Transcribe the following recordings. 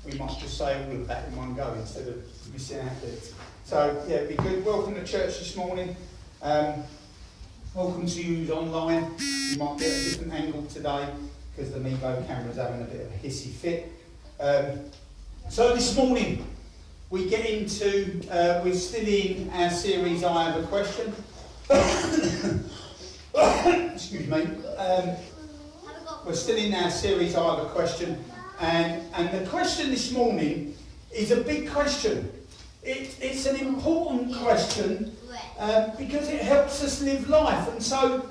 we might just say all of that in one go instead of missing out bits. So, yeah, it'd be good. Welcome to church this morning. Welcome to you online. You might get a different angle today because the Mego camera's having a bit of a hissy fit. So this morning we get into, we're still in our series I Have a Question. Excuse me. We're still in our series I Have a Question, and the question this morning is a big question. It's an important question because it helps us live life, and so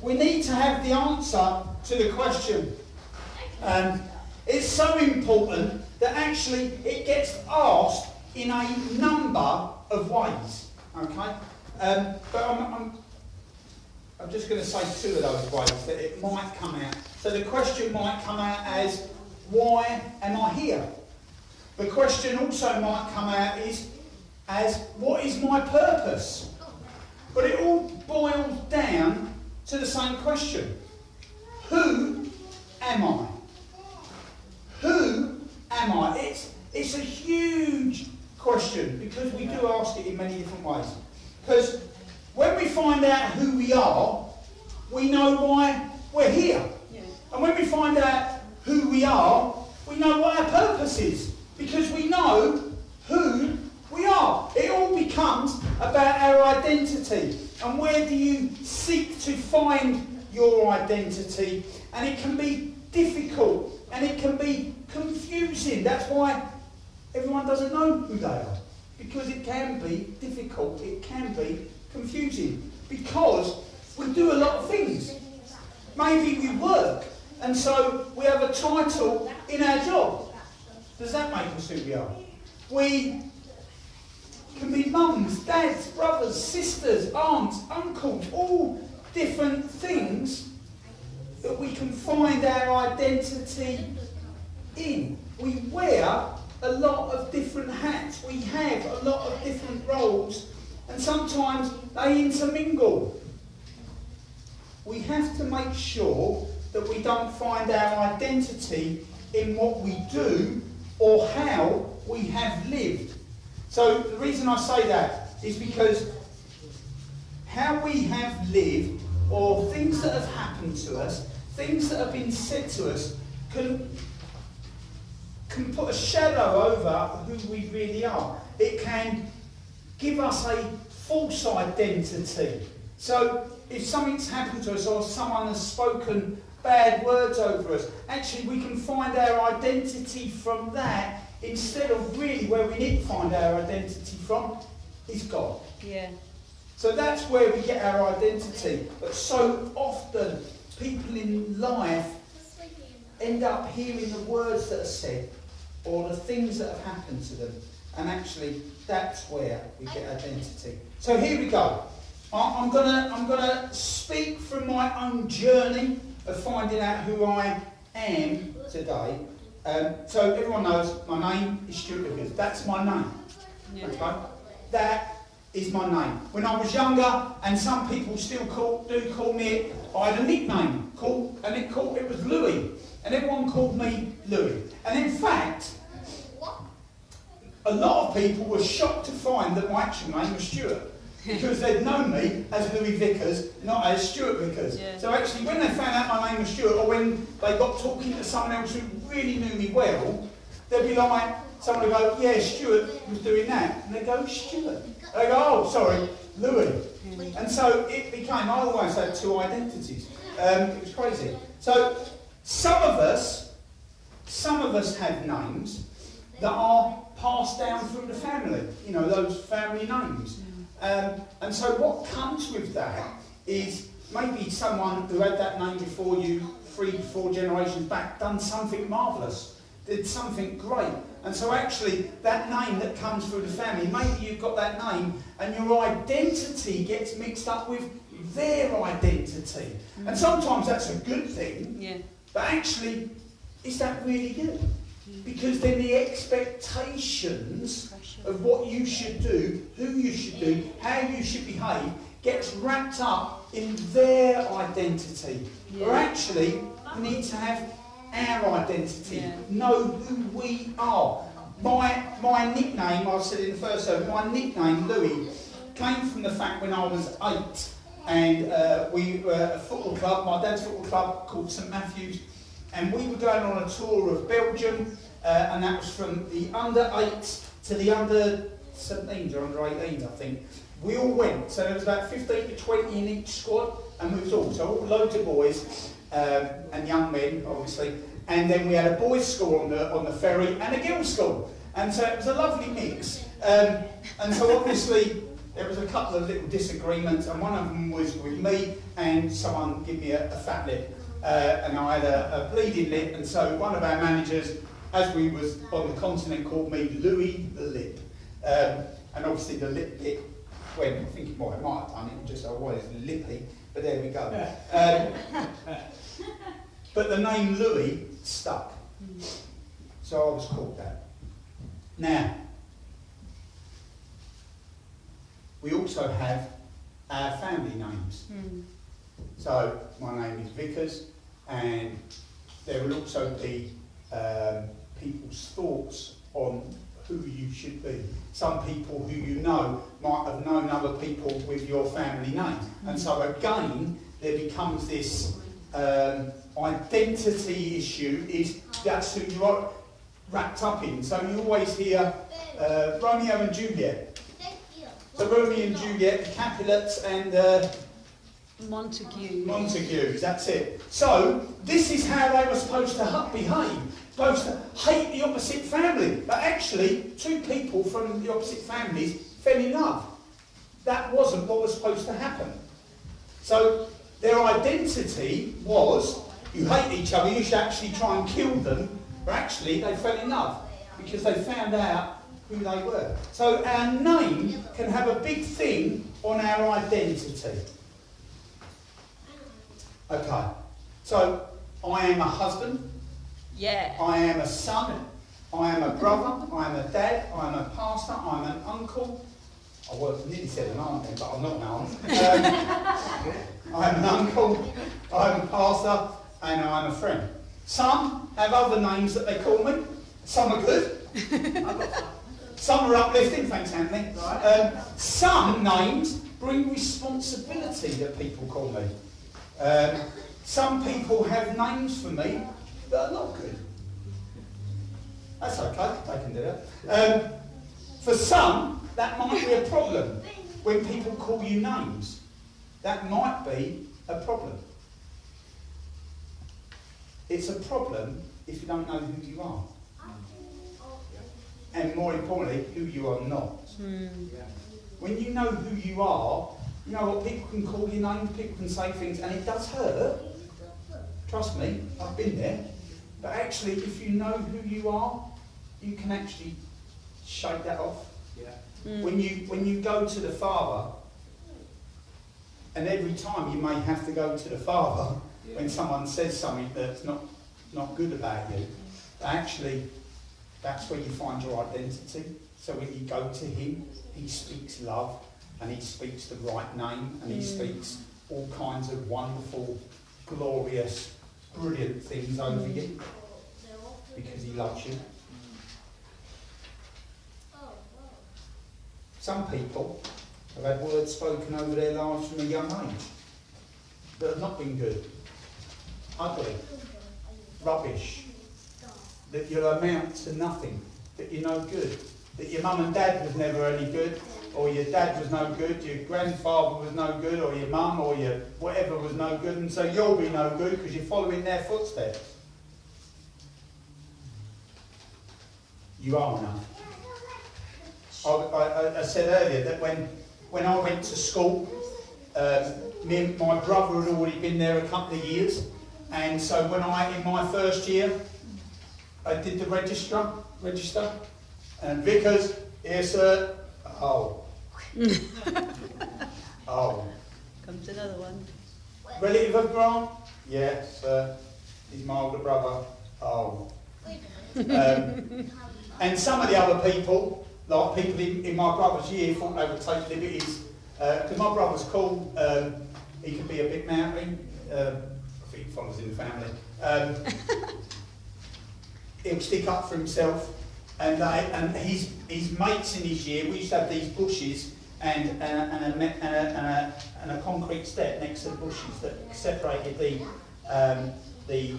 we need to have the answer to the question. It's so important that actually it gets asked in a number of ways. Okay, but I'm just going to say two of those ways that it might come out. So the question might come out as, why am I here? The question also might come out as, what is my purpose? But it all boils down to the same question. Who am I? Who am I? It's a huge question because we do ask it in many different ways. Because when we find out who we are, we know why we're here. Yeah. And when we find out who we are, we know what our purpose is. Because we know who we are. It all becomes about our identity. And where do you seek to find your identity? And it can be difficult and it can be confusing. That's why everyone doesn't know who they are. Because it can be difficult. It can be confusing. Because we do a lot of things. Maybe we work. And so we have a title in our job. Does that make us who we are? We can be mums, dads, brothers, sisters, aunts, uncles, all different things that we can find our identity in. We wear a lot of different hats. We have a lot of different roles, and sometimes they intermingle. We have to make sure that we don't find our identity in what we do or how we have lived. So the reason I say that is because how we have lived, or things that have happened to us, things that have been said to us, can put a shadow over who we really are. It can give us a false identity. So if something's happened to us or someone has spoken bad words over us, actually we can find our identity from that instead of really where we need to find our identity from is God. Yeah. So that's where we get our identity. But so often people in life end up hearing the words that are said or the things that have happened to them, and actually that's where we get identity. So here we go. I'm gonna speak from my own journey of finding out who I am today. So everyone knows my name is Stuart because that's my name. Yeah. Okay? That is my name. When I was younger, and some people still do call me, I had a nickname it was Louis, and everyone called me Louis. And in fact, a lot of people were shocked to find that my actual name was Stuart. Because they'd known me as Louis Vickers, not as Stuart Vickers. Yeah. So actually, when they found out my name was Stuart, or when they got talking to someone else who really knew me well, they'd be like, someone would go, yeah, Stuart was doing that. And they'd go, Stuart. They go, oh, sorry, Louis. Mm-hmm. And so it became, I always had two identities. It was crazy. So some of us have names that are passed down through the family. You know, those family names. And so what comes with that is maybe someone who had that name before you, 3-4 generations back, done something marvellous, did something great. And so actually that name that comes through the family, maybe you've got that name and your identity gets mixed up with their identity. Mm-hmm. And sometimes that's a good thing, yeah. But actually, is that really good? Because then the expectations of what you should do, who you should do, how you should behave, gets wrapped up in their identity. Yeah. Or actually, we need to have our identity, know who we are. My nickname, I said in the first service, my nickname, Louis, came from the fact when I was 8 and we were at a football club, my dad's football club called St Matthew's, and we were going on a tour of Belgium, and that was from the under 8 to the under 17s or under 18s, I think. We all went, so there was about 15 to 20 in each squad, and we was all loads of boys and young men, obviously. And then we had a boys' school on the ferry and a girls' school, and so it was a lovely mix. And so obviously there was a couple of little disagreements, and one of them was with me, and someone gave me a fat lip, and I had a bleeding lip, and so one of our managers, as we was on the continent, called me Louis the Lip, and obviously the lip bit went. I think it might have done it, just always lippy, but there we go. But the name Louis stuck, so I was called that. Now, we also have our family names. So my name is Vickers, and there will also be people's thoughts on who you should be. Some people who you know might have known other people with your family name, and so again there becomes this identity issue. Is that's who you are wrapped up in. So you always hear Romeo and Juliet. So Romeo and Juliet, the Capulets and Montagues, that's it. So this is how they were supposed to behave. Supposed to hate the opposite family, but actually two people from the opposite families fell in love. That wasn't what was supposed to happen. So their identity was, you hate each other, you should actually try and kill them, but actually they fell in love because they found out who they were. So our name can have a big thing on our identity. Okay, so I am a husband. Yeah. I am a son, I am a brother, I am a dad, I am a pastor, I am an uncle. I nearly said an aunt then, but I'm not an aunt. I am an uncle, I am a pastor, and I am a friend. Some have other names that they call me. Some are good. Some are uplifting, thanks Anthony. Some names bring responsibility that people call me. Some people have names for me that are not good. That's okay, they can do that. For some, that might be a problem. When people call you names, that might be a problem. It's a problem if you don't know who you are. And more importantly, who you are not. When you know who you are, you know what, people can call you names, people can say things, and it does hurt. Trust me, I've been there. But actually, if you know who you are, you can actually shake that off. When you go to the Father, and every time you may have to go to the Father when someone says something that's not good about you, actually, that's where you find your identity. So when you go to him, he speaks love, and he speaks the right name, and he speaks all kinds of wonderful, glorious, brilliant things over you, because he loves you. Some people have had words spoken over their lives from a young age that have not been good, ugly, rubbish, that you'll amount to nothing, that you're no good, that your mum and dad was never any good, or your dad was no good, your grandfather was no good, or your mum or your whatever was no good, and so you'll be no good because you're following their footsteps. You are enough. I said earlier that when I went to school, my brother had already been there a couple of years, and so when in my first year, I did the register, and Vickers, here sir, oh. Oh. Comes another one. Relative of Grant? Yes, sir. He's my older brother. Oh. And some of the other people, like people in my brother's year, thought they would take liberties. Because my brother's cool, he can be a bit mouthy. I think he follows in the family. he'll stick up for himself, and his mates in his year, we used to have these bushes and a concrete step next to the bushes that separated the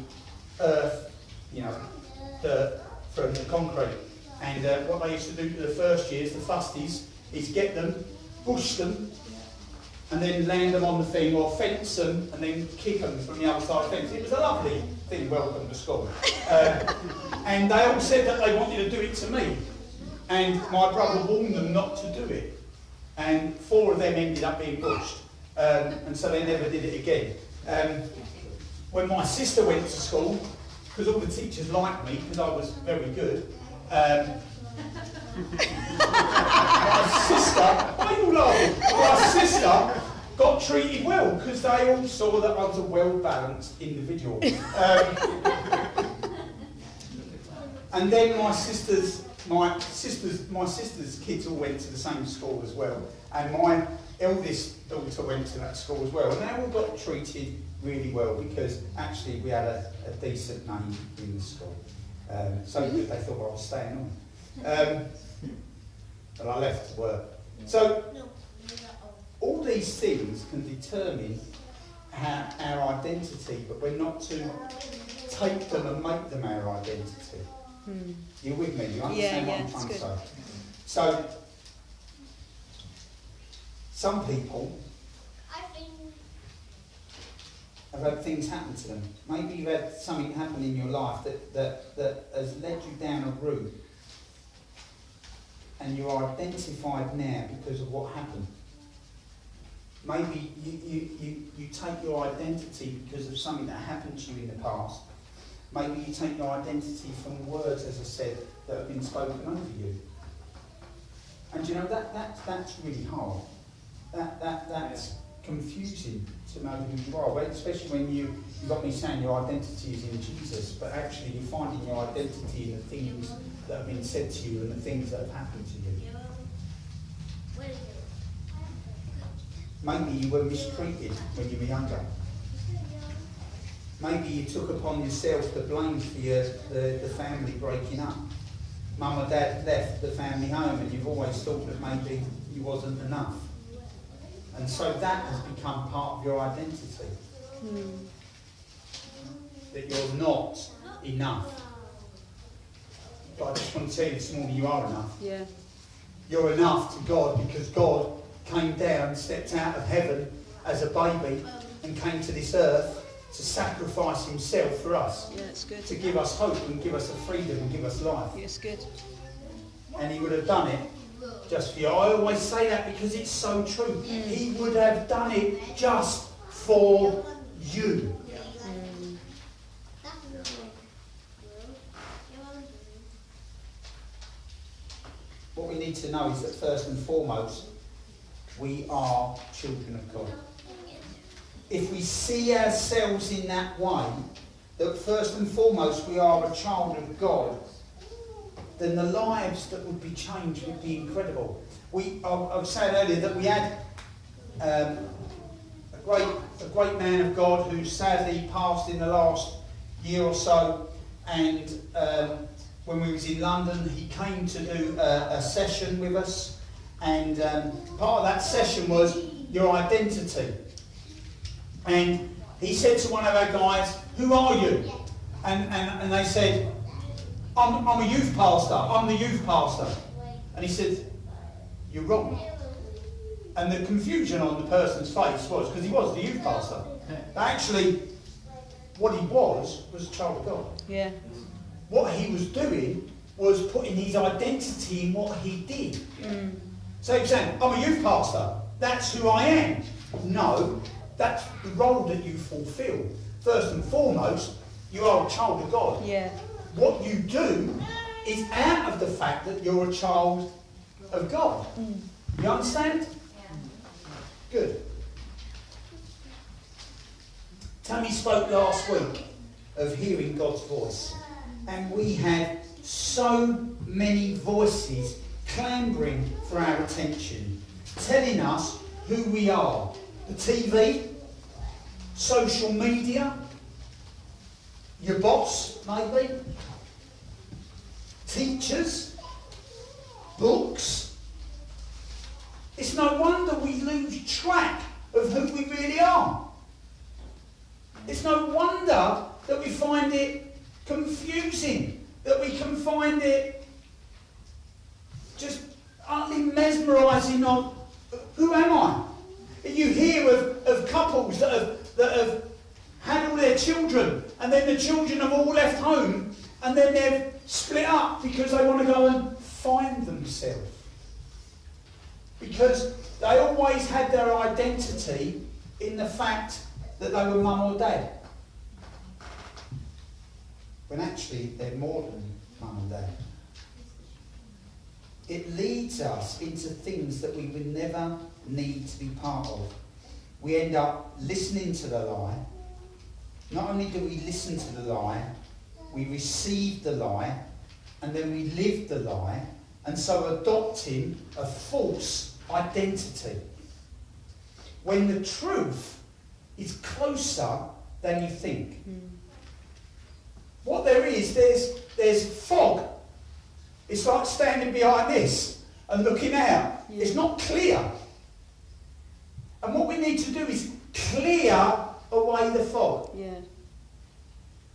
earth, dirt from the concrete. And what they used to do to the first years, the fusties, is get them, bush them, and then land them on the thing, or fence them, and then kick them from the other side of the fence. It was a lovely thing, welcome to school. And they all said that they wanted to do it to me. And my brother warned them not to do it. And 4 of them ended up being bushed. And so they never did it again. When my sister went to school, because all the teachers liked me, because I was very good, my sister got treated well, because they all saw that I was a well-balanced individual. And then my sister's kids all went to the same school as well, and my eldest daughter went to that school as well, and they all got treated really well, because actually we had a decent name in the school. So good they thought I was staying on. And I left to work. So all these things can determine our identity, but we're not to take them and make them our identity. You're with me? You understand what I'm trying to say? So some people have had things happen to them. Maybe you've had something happen in your life that has led you down a route, and you're identified now because of what happened. Maybe you take your identity because of something that happened to you in the past. Maybe you take your identity from words, as I said, that have been spoken over you. And you know, that's really hard. That's confusing to know who you are, especially when you've got me saying your identity is in Jesus, but actually you're finding your identity in the things that have been said to you and the things that have happened to you. Maybe you were mistreated when you were younger. Maybe you took upon yourself the blame for the family breaking up. Mum or Dad left the family home, and you've always thought that maybe you wasn't enough. And so that has become part of your identity. That you're not enough. But I just want to tell you this morning, you are enough. Yeah. You're enough to God, because God came down, stepped out of heaven as a baby, and came to this earth to sacrifice himself for us. Yeah, it's good. To give us hope and give us a freedom and give us life. Yeah, it's good. And he would have done it just for you. I always say that because it's so true. He would have done it just for you. What we need to know is that first and foremost, we are children of God. If we see ourselves in that way, that first and foremost we are a child of God, then the lives that would be changed would be incredible. I was saying earlier that we had a great man of God who sadly passed in the last year or so, and when we was in London, he came to do a session with us, and part of that session was your identity. And he said to one of our guys, "Who are you?" And they said, I'm a youth pastor. I'm the youth pastor. And he said, "You're wrong." And the confusion on the person's face was, because he was the youth pastor. But actually, what he was a child of God. Yeah. What he was doing was putting his identity in what he did. So he was saying, "I'm a youth pastor. That's who I am." No, that's the role that you fulfil. First and foremost, you are a child of God. Yeah. What you do is out of the fact that you're a child of God. You understand? Yeah. Good. Tammy spoke last week of hearing God's voice. And we had so many voices clambering for our attention, telling us who we are. The TV, social media, your boss, maybe, teachers, books. It's no wonder we lose track of who we really are. It's no wonder that we find it confusing, that we can find it just utterly mesmerising on who am I? You hear of couples that have had all their children, and then the children have all left home, and then they've split up because they want to go and find themselves. Because they always had their identity in the fact that they were mum or dad. When actually they're more than mum and dad. It leads us into things that we would never need to be part of. We end up listening to the lie. Not only do we listen to the lie, we receive the lie, and then we live the lie, and so adopting a false identity. When the truth is closer than you think. What there is, there's fog. It's like standing behind this and looking out. Yeah. It's not clear. And what we need to do is clear away the fog. Yeah.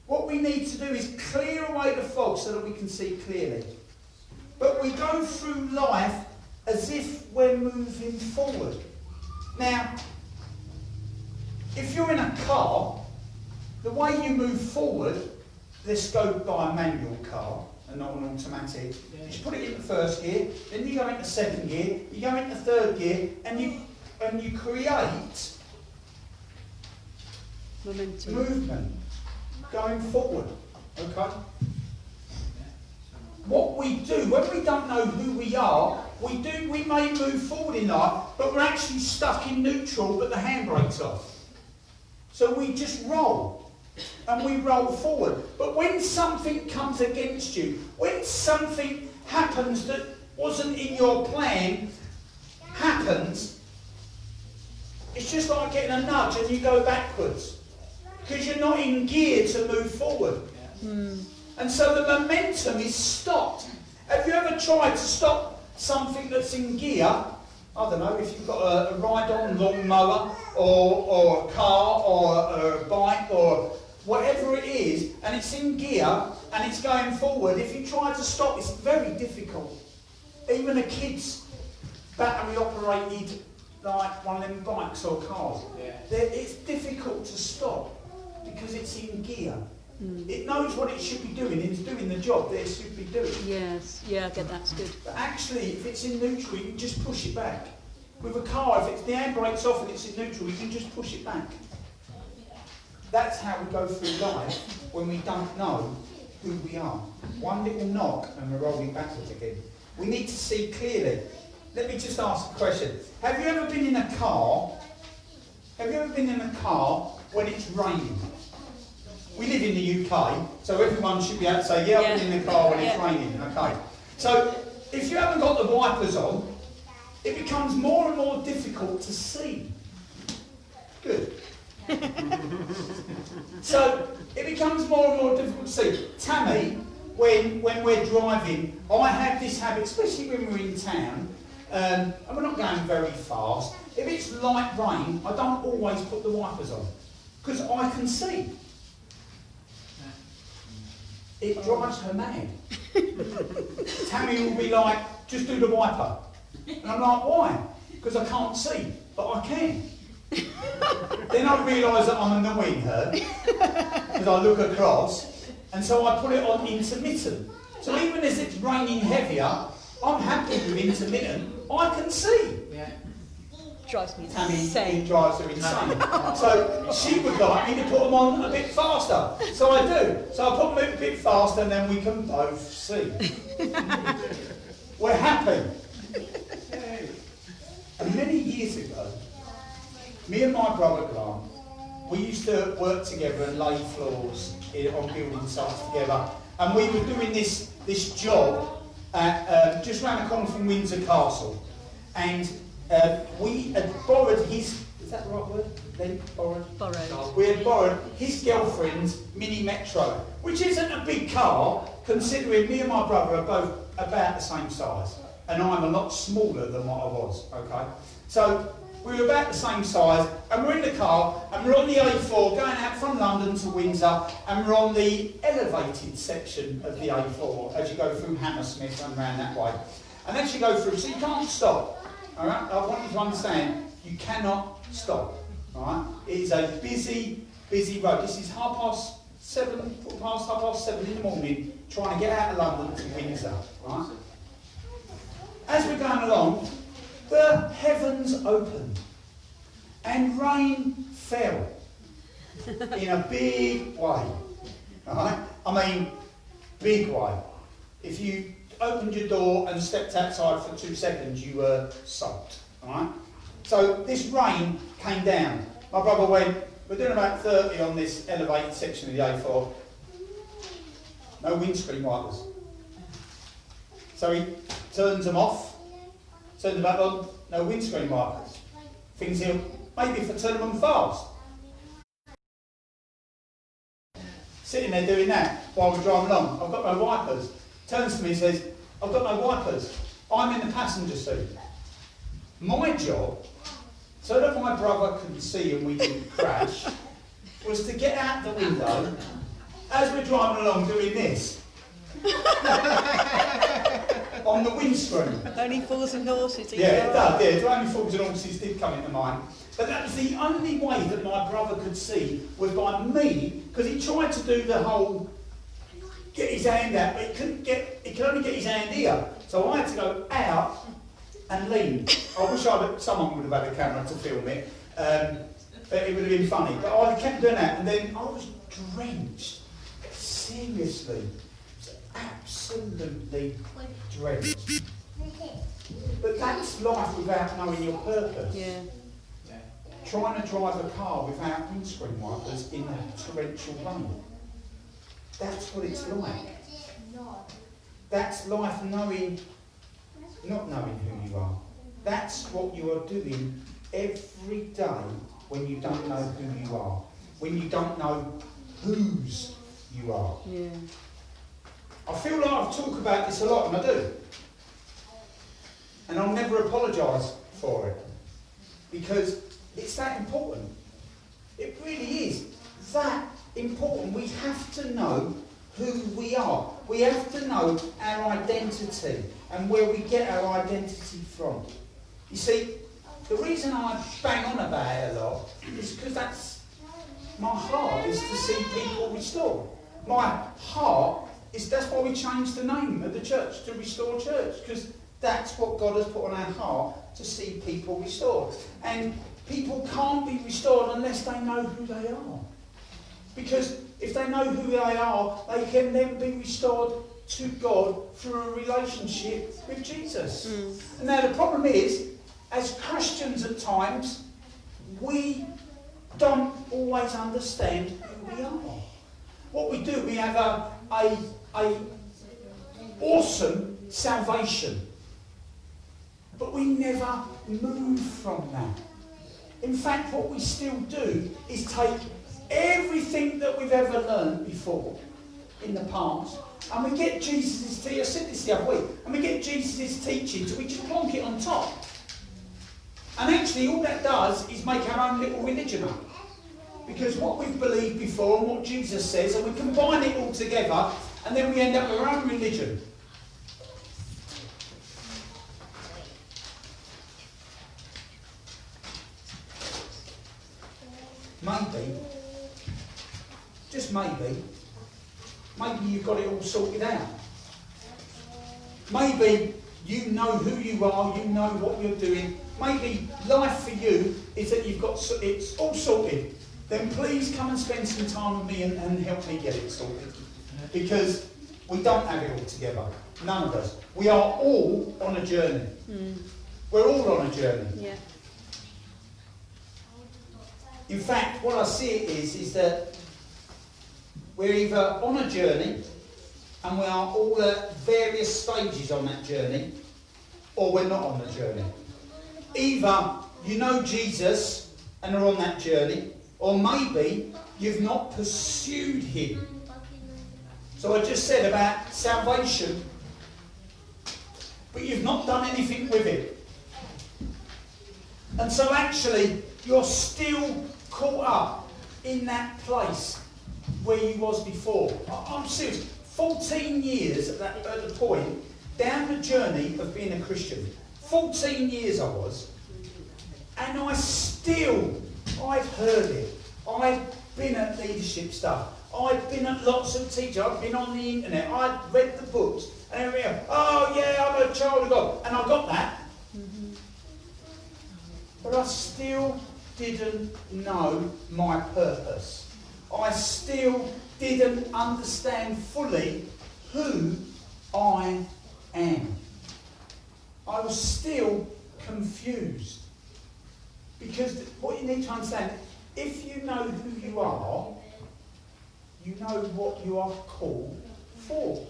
What we need to do is clear away the fog so that we can see clearly. But we go through life as if we're moving forward. Now, if you're in a car, the way you move forward, let's go by a manual car and not an automatic. You just put it in the first gear, then you go into second gear, you go into third gear, and you create momentum, movement going forward. Okay? What we do, when we don't know who we are, we may move forward in life, but we're actually stuck in neutral, but the handbrake's off. So we just roll. And we roll forward. But when something comes against you, when something happens that wasn't in your plan, happens, it's just like getting a nudge and you go backwards. Because you're not in gear to move forward. And so the momentum is stopped. Have you ever tried to stop something that's in gear? I don't know, if you've got a ride-on lawnmower or a car or a bike or whatever it is, and it's in gear and it's going forward, if you try to stop, it's very difficult. Even a kid's battery operated, like one of them bikes or cars, it's difficult to stop because it's in gear. It knows what it should be doing, it's doing the job that it should be doing. Yes, yeah, I get that's good. But actually, if it's in neutral, you can just push it back. With a car, if the handbrake's off and it's in neutral, you can just push it back. That's how we go through life when we don't know who we are. One little knock and we're rolling backwards again. We need to see clearly. Let me just ask a question. Have you ever been in a car? Have you ever been in a car when it's raining? We live in the UK, so everyone should be able to say, yeah, I've been in the car when it's raining. Okay. So if you haven't got the wipers on, it becomes more and more difficult to see. Good. So it becomes more and more difficult to see. Tammy, when we're driving, I have this habit, especially when we're in town, and we're not going very fast. If it's light rain, I don't always put the wipers on, because I can see. It drives her mad. Tammy will be like, just do the wiper. And I'm like, why? Because I can't see, but I can. Then I realise that I'm annoying her, because I look across, and so I put it on intermittent. So even as it's raining heavier, I'm happy with intermittent, I can see. Drives me insane. It drives her insane. So she would like me to put them on a bit faster. So I do. So I put them a bit faster and then we can both see. We're happy. And many years ago, me and my brother Grant, we used to work together and lay floors on building sites together. And we were doing this job at, just round the corner from Windsor Castle. And we had borrowed his, is that the right word? Then borrowed? Borrowed. We had borrowed his girlfriend's Mini Metro, which isn't a big car, considering me and my brother are both about the same size, and I'm a lot smaller than what I was, okay? So we were about the same size, and we're in the car, and we're on the A4 going out from London to Windsor, and we're on the elevated section of the A4 as you go through Hammersmith and round that way. And as you go through, so you can't stop, all right? I want you to understand, you cannot stop, all right? It is a busy, busy road. This is 7:30 in the morning, trying to get out of London to Windsor, right? As we're going along, the heavens opened and rain fell in a big way, right? I mean, big way. If you opened your door and stepped outside for 2 seconds, you were soaked, right? So this rain came down. My brother went, we're doing about 30 on this elevated section of the A4. No windscreen wipers. So he turns them off, turns them back on, no windscreen wipers. Thinks he'll, maybe if I turn them on fast. Sitting there doing that while we're driving along. I've got no wipers. Turns to me and says, I've got no wipers. I'm in the passenger seat. My job, so that my brother couldn't see and we didn't crash, was to get out the window as we're driving along doing this. On the windscreen. Only fools and horses. Yeah, it does. Yeah, only fools and horses did come into mind. But that was the only way that my brother could see was by me, because he tried to do the whole get his hand out, but he could only get his hand here. So I had to go out and lean. I wish someone would have had a camera to film it, but it would have been funny. But I kept doing that, and then I was drenched. Seriously, absolutely drenched. But that's life without knowing your purpose. Yeah. Trying to drive a car without windscreen wipers in a torrential rain. That's what it's like. That's life not knowing who you are. That's what you are doing every day when you don't know who you are. When you don't know whose you are. Yeah. I feel like I've talked about this a lot, and I do. And I'll never apologise for it. Because it's that important. It really is that important. We have to know who we are. We have to know our identity and where we get our identity from. You see, the reason I bang on about it a lot is because that's my heart, is to see people restored. My heart is, that's why we changed the name of the church to Restore Church, because that's what God has put on our heart, to see people restored. And people can't be restored unless they know who they are. Because if they know who they are, they can then be restored to God through a relationship with Jesus. And now the problem is, as Christians at times, we don't always understand who we are. What we do, we have a awesome salvation, but we never move from that. In fact, what we still do is take everything that we've ever learned before in the past, and we get Jesus' teaching. I said this the other week, and we get Jesus' teaching, so we just plonk it on top. And actually, all that does is make our own little religion up. Because what we've believed before and what Jesus says, and we combine it all together, and then we end up with our own religion. Maybe, just maybe you've got it all sorted out. Maybe you know who you are, you know what you're doing. Maybe life for you is that you've got it's all sorted. Then please come and spend some time with me and help me get it sorted. Because we don't have it all together. None of us. We are all on a journey. We're all on a journey. Yeah. In fact, what I see it is that we're either on a journey, and we are all at various stages on that journey, or we're not on the journey. Either you know Jesus and are on that journey, or maybe you've not pursued him So I just said about salvation, but you've not done anything with it. And so actually, you're still caught up in that place where you was before. I'm serious. 14 years at the point, down the journey of being a Christian. 14 years I was. And I've heard it. I've been at leadership stuff. I've been at lots of teachers. I've been on the internet. I've read the books. And everything else. Oh yeah, I'm a child of God. And I got that. But I still didn't know my purpose. I still didn't understand fully who I am. I was still confused. Because what you need to understand, if you know who you are, you know what you are called for.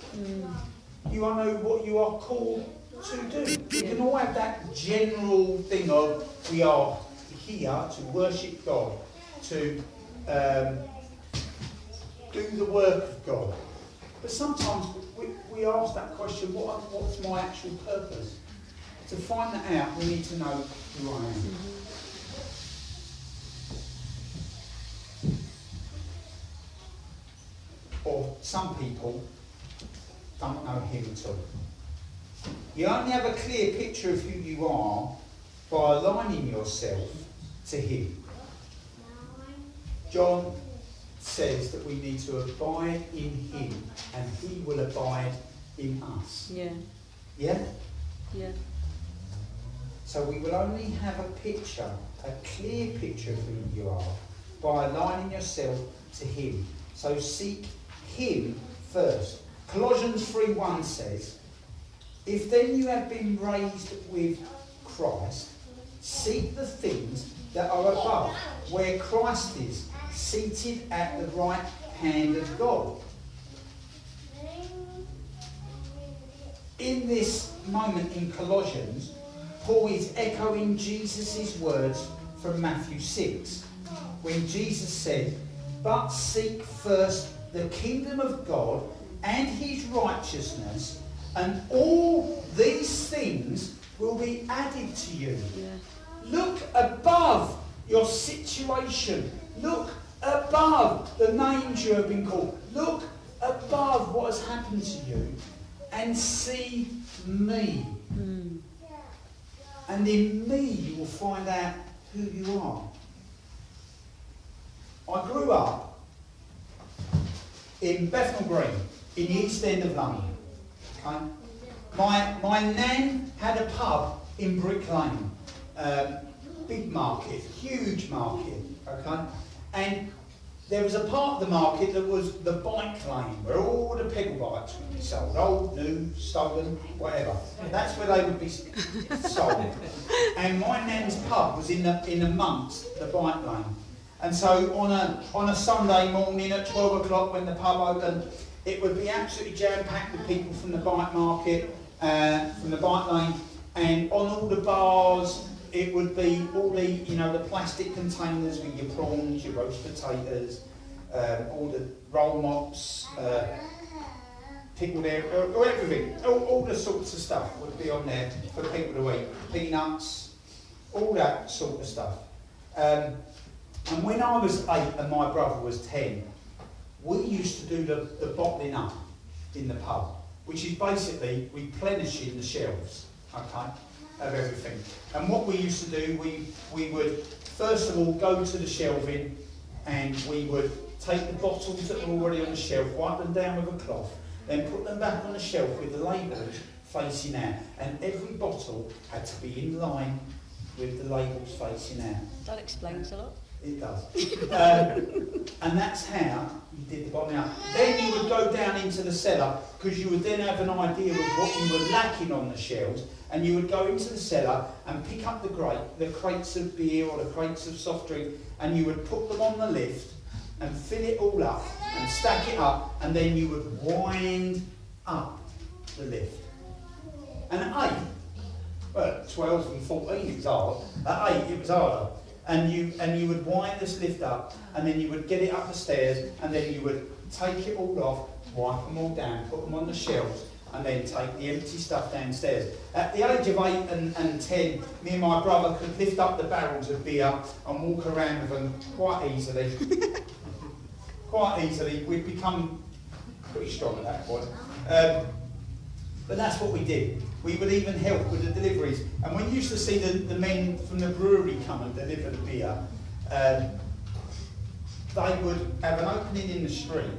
You know what you are called to do. You can all have that general thing of, we are here to worship God, to do the work of God. But sometimes we ask that question, what's my actual purpose? To find that out, we need to know who I am. Or some people don't know him at all. You only have a clear picture of who you are by aligning yourself to him. John says that we need to abide in him and he will abide in us. Yeah. Yeah? Yeah. So we will only have a picture, a clear picture of who you are by aligning yourself to him. So seek him first. Colossians 3:1 says, if then you have been raised with Christ, seek the things that are above, where Christ is, seated at the right hand of God. In this moment in Colossians, Paul is echoing Jesus' words from Matthew 6, when Jesus said, but seek first the kingdom of God and his righteousness, and all these things will be added to you. Yeah. Look above your situation. Look above the names you have been called. Look above what has happened to you and see me. And in me you will find out who you are. I grew up in Bethnal Green, in the East End of London. Okay? My nan had a pub in Brick Lane. Big market, huge market. Okay? And there was a part of the market that was the bike lane, where all the pedal bikes would be sold. Old, new, stolen, whatever. That's where they would be sold. And my nan's pub was in amongst the bike lane. And so on a Sunday morning at 12 o'clock when the pub opened, it would be absolutely jam-packed with people from the bike market, from the bike lane, and on all the bars it would be all the, the plastic containers with your prawns, your roast potatoes, all the roll mops, pickled everything, all the sorts of stuff would be on there for people to eat. Peanuts, all that sort of stuff. And when I was 8 and my brother was 10, we used to do the bottling up in the pub, which is basically replenishing the shelves, okay, of everything. And what we used to do, we would first of all go to the shelving and we would take the bottles that were already on the shelf, wipe them down with a cloth, then put them back on the shelf with the labels facing out. And every bottle had to be in line with the labels facing out. That explains a lot. It does. And that's how you did the bottling up. Then you would go down into the cellar, because you would then have an idea of what you were lacking on the shelves, and you would go into the cellar and pick up the crates of beer or the crates of soft drink, and you would put them on the lift and fill it all up and stack it up, and then you would wind up the lift. And at 8, well, 12 and 14 it was hard. At 8 it was harder. And you would wind this lift up, and then you would get it up the stairs, and then you would take it all off, wipe them all down, put them on the shelves, and then take the empty stuff downstairs. At the age of 8 and 10, me and my brother could lift up the barrels of beer and walk around with them quite easily. Quite easily. We'd become pretty strong at that point. But that's what we did. We would even help with the deliveries. And when you used to see the men from the brewery come and deliver the beer, they would have an opening in the street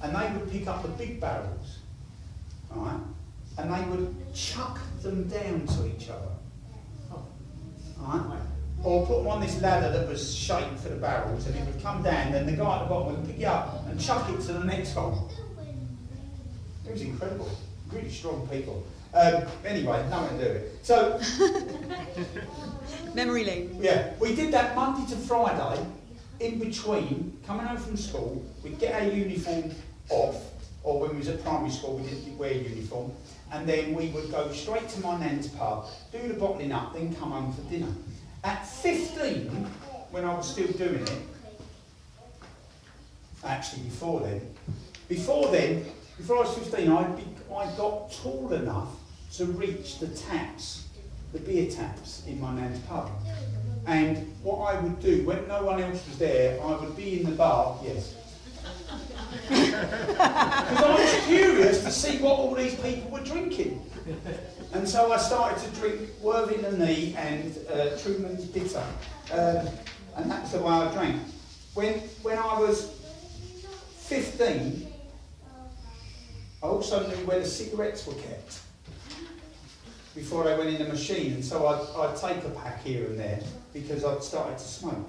and they would pick up the big barrels, right? And they would chuck them down to each other, right? Or put them on this ladder that was shaped for the barrels, and it would come down, then the guy at the bottom would pick it up and chuck it to the next one. It was incredible. Really strong people. Anyway, nothing to do with it. So, Memory lane. yeah, we did that Monday to Friday. In between, coming home from school, we'd get our uniform off, or when we was at primary school, we didn't wear uniform, and then we would go straight to my nan's pub, do the bottling up, then come home for dinner. At 15, when I was still doing it, actually before I was 15, I got tall enough to reach the taps, the beer taps in my nan's pub. And what I would do, when no one else was there, I would be in the bar, yes. Because I was curious to see what all these people were drinking. And so I started to drink Worthing and Nee and Truman's Bitter. And that's the way I drank. When I was 15, I also knew where the cigarettes were kept before they went in the machine, and so I'd take a pack here and there because I'd started to smoke.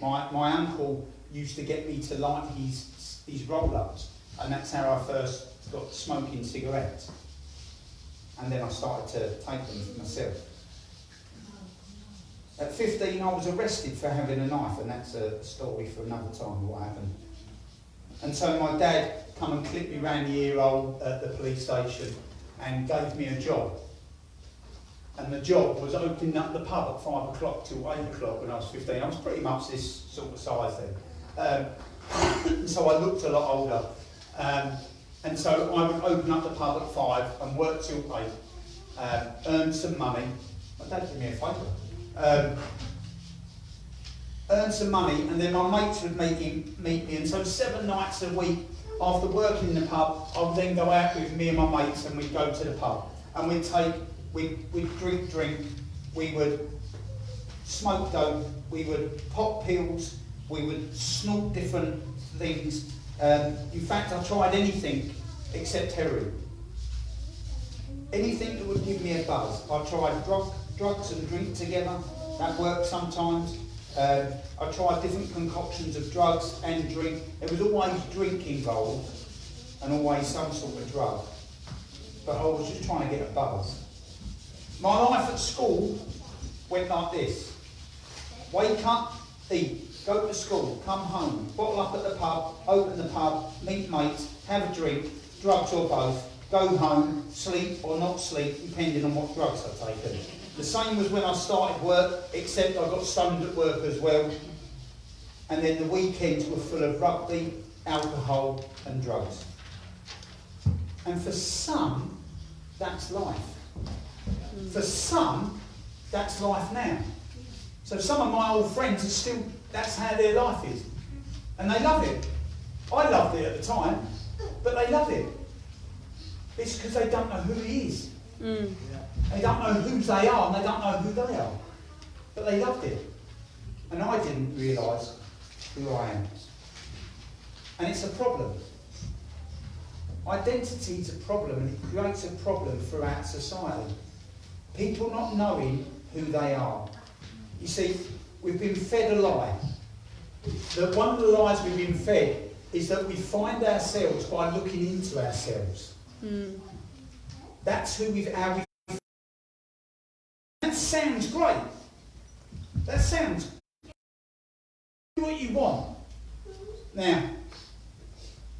My uncle used to get me to light his roll-ups, and that's how I first got smoking cigarettes. And then I started to take them myself. At 15, I was arrested for having a knife, and that's a story for another time what happened. And so my dad come and clipped me round the ear hole at the police station and gave me a job. And the job was opening up the pub at 5 o'clock till 8 o'clock when I was 15. I was pretty much this sort of size then. So I looked a lot older. And so I would open up the pub at 5 and work till 8. Earn some money. My dad did me a favour. Earn some money, and then my mates would meet me. And so 7 nights a week after working in the pub, I would then go out with me and my mates and we'd go to the pub. And we'd drink, we would smoke dope, we would pop pills, we would snort different things. In fact, I tried anything except heroin. Anything that would give me a buzz. I tried drugs and drink together, that worked sometimes. I tried different concoctions of drugs and drink. There was always drink involved and always some sort of drug. But I was just trying to get a buzz. My life at school went like this. Wake up, eat, go to school, come home, bottle up at the pub, open the pub, meet mates, have a drink, drugs or both, go home, sleep or not sleep, depending on what drugs I'd taken. The same was when I started work, except I got stoned at work as well. And then the weekends were full of rugby, alcohol and drugs. And for some, that's life. For some, that's life now. So some of my old friends are still, that's how their life is. And they love it. I loved it at the time, but they love it. It's because they don't know who he is. Mm. They don't know whose they are, and they don't know who they are. But they loved it. And I didn't realise who I am. And it's a problem. Identity is a problem, and it creates a problem throughout society. People not knowing who they are. You see, we've been fed a lie. That one of the lies we've been fed is that we find ourselves by looking into ourselves. Mm. That's who we've... That sounds great. That sounds... Do what you want. Now,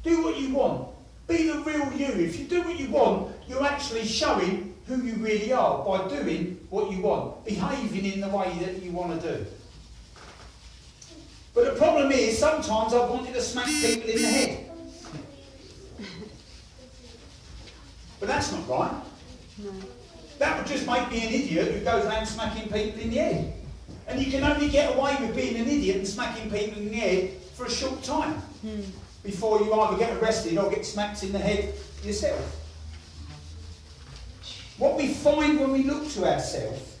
do what you want. Be the real you. If you do what you want, you're actually showing who you really are by doing what you want, behaving in the way that you want to do. But the problem is, sometimes I've wanted to smack people in the head. But that's not right. No. That would just make me an idiot who goes around smacking people in the head. And you can only get away with being an idiot and smacking people in the head for a short time. Before you either get arrested or get smacked in the head yourself. What we find when we look to ourselves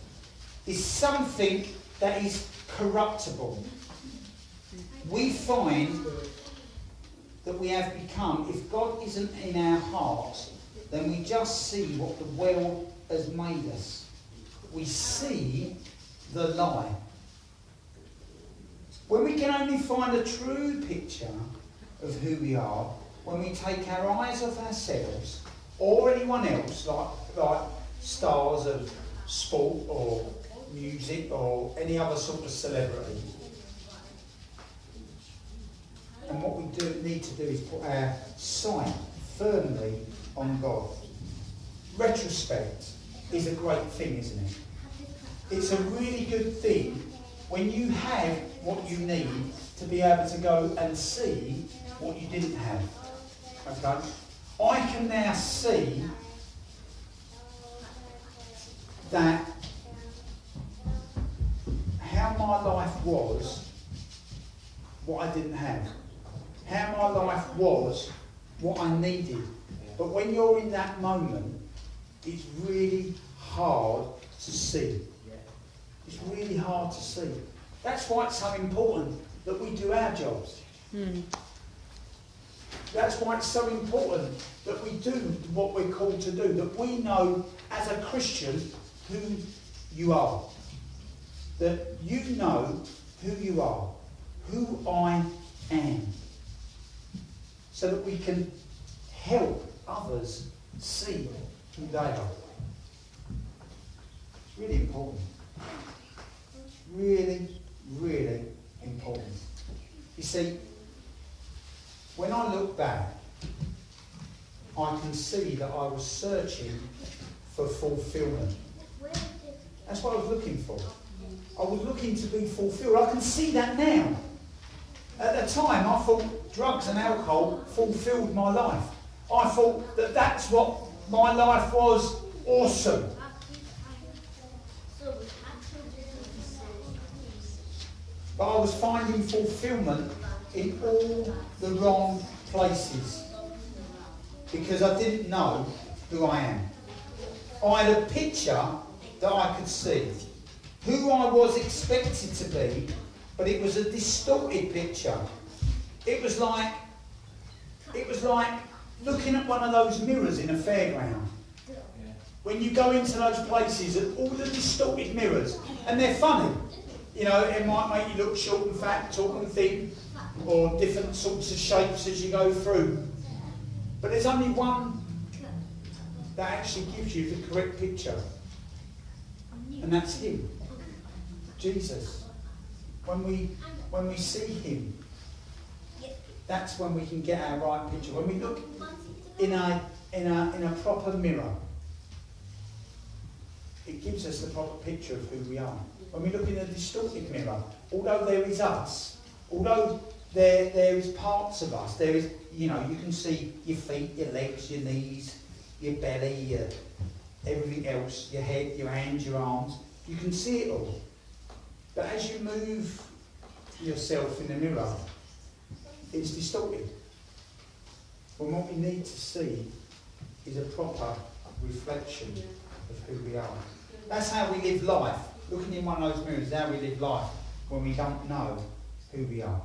is something that is corruptible. We find that we have become, if God isn't in our hearts, then we just see what the world has made us. We see the lie. When we can only find a true picture of who we are, when we take our eyes off ourselves or anyone else, like stars of sport or music or any other sort of celebrity. And what we need to do is put our sight firmly on God. Retrospect is a great thing, isn't it? It's a really good thing when you have what you need to be able to go and see what you didn't have. Okay? I can now see that how my life was what I didn't have. How my life was what I needed. But when you're in that moment, it's really hard to see. It's really hard to see. That's why it's so important that we do our jobs. That's why it's so important that we do what we're called to do, that we know as a Christian who you are. That you know who you are, who I am. So that we can help others see who they are. It's really important. Really, really important. You see, when I look back, I can see that I was searching for fulfillment. That's what I was looking for. I was looking to be fulfilled. I can see that now. At the time, I thought drugs and alcohol fulfilled my life. I thought that that's what my life was. Awesome. But I was finding fulfillment in all the wrong places because I didn't know who I am. I had a picture that I could see, who I was expected to be, but it was a distorted picture. It was like looking at one of those mirrors in a fairground. When you go into those places and all the distorted mirrors, and they're funny. You know, it might make you look short and fat, tall and thin, or different sorts of shapes as you go through. But there's only one that actually gives you the correct picture. And that's him. Jesus. When we see him, that's when we can get our right picture. When we look in a proper mirror, it gives us the proper picture of who we are. When we look in a distorted mirror, although there is us, although there is parts of us, there is, you know, you can see your feet, your legs, your knees, your belly, everything else, your head, your hands, your arms, you can see it all. But as you move yourself in the mirror, it's distorted. Well, what we need to see is a proper reflection of who we are. That's how we live life. Looking in one of those mirrors is how we live life when we don't know who we are.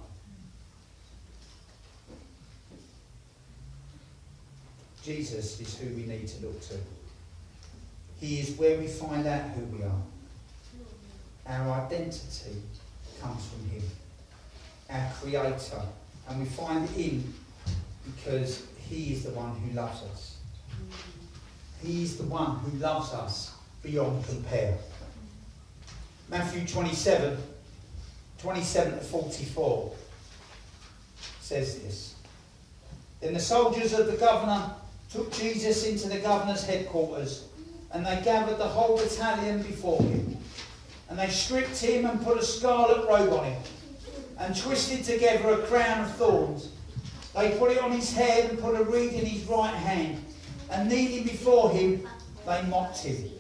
Jesus is who we need to look to. He is where we find out who we are. Our identity comes from him, our creator, and we find it in because he is the one who loves us. He is the one who loves us beyond compare. Matthew 27 to 44 says this. Then the soldiers of the governor took Jesus into the governor's headquarters, and they gathered the whole battalion before him. And they stripped him and put a scarlet robe on him, and twisted together a crown of thorns. They put it on his head and put a reed in his right hand. And kneeling before him, they mocked him,